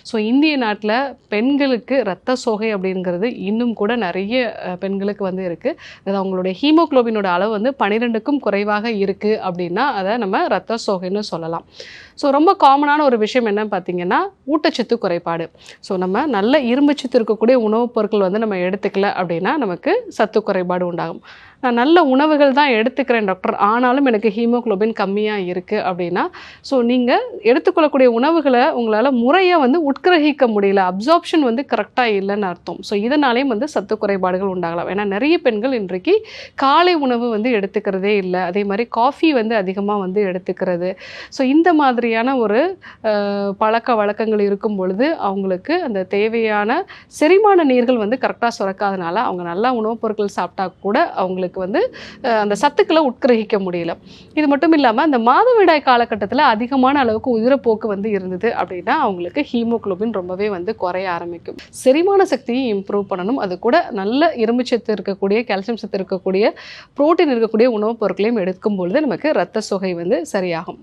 So இந்திய நாட்டில் பெண்களுக்கு இரத்த சோகை அப்படிங்கிறது இன்னும் கூட நிறைய பெண்களுக்கு வந்து இருக்குது. அதாவது அவங்களுடைய ஹீமோகுளோபினோட அளவு வந்து 12க்கும் குறைவாக இருக்குது அப்படின்னா அதை நம்ம இரத்த சோகைன்னு சொல்லலாம். ஸோ ரொம்ப காமனான ஒரு விஷயம் என்னன்னு பார்த்தீங்கன்னா ஊட்டச்சத்து குறைபாடு. ஸோ நம்ம நல்ல இரும்புச்சத்து இருக்கக்கூடிய உணவுப் பொருட்கள் வந்து நம்ம எடுத்துக்கல அப்படின்னா நமக்கு சத்து குறைபாடு உண்டாகும். நான் நல்ல உணவுகள் தான் எடுத்துக்கிறேன் டாக்டர், ஆனாலும் எனக்கு ஹீமோகுளோபின் கம்மியாக இருக்குது அப்படின்னா, ஸோ நீங்கள் எடுத்துக்கொள்ளக்கூடிய உணவுகளை உங்களால் முறையாக வந்து உட்கிரகிக்க முடியல, அப்சார்ப்ஷன் வந்து கரெக்டாக இல்லைன்னு அர்த்தம். ஸோ இதனாலேயும் வந்து சத்து குறைபாடுகள் உண்டாகலாம். ஏன்னா நிறைய பெண்கள் இன்றைக்கு காலை உணவு வந்து எடுத்துக்கிறதே இல்லை, அதே மாதிரி காஃபி வந்து அதிகமாக வந்து எடுத்துக்கிறது. ஸோ இந்த மாதிரியான ஒரு பழக்க வழக்கங்கள் இருக்கும் பொழுது அவங்களுக்கு அந்த தேவையான செரிமான நீர்கள் வந்து கரெக்டாக சுரக்காதனால அவங்க நல்லா உணவுப் பொருட்கள் சாப்பிட்டா கூட அவங்களுக்கு வந்து அந்த சத்துக்களை உட்கிரகிக்க முடியல. இது மட்டும் இல்லாமல் அந்த மாதவிடாய் காலகட்டத்தில் அதிகமான அளவுக்கு உதிரப்போக்கு வந்து இருந்தது அப்படின்னா அவங்களுக்கு ஹீமோகுளோபின் ரொம்பவே வந்து குறைய ஆரம்பிக்கும். செரிமான சக்தியை இம்ப்ரூவ் பண்ணணும், அது கூட நல்ல இரும்பு சத்து இருக்கக்கூடிய, கால்சியம் சத்து இருக்கக்கூடிய, புரோட்டீன் இருக்கக்கூடிய உணவுப் பொருட்களையும் எடுக்கும் பொழுது நமக்கு இரத்த சோகை வந்து சரியாகும்.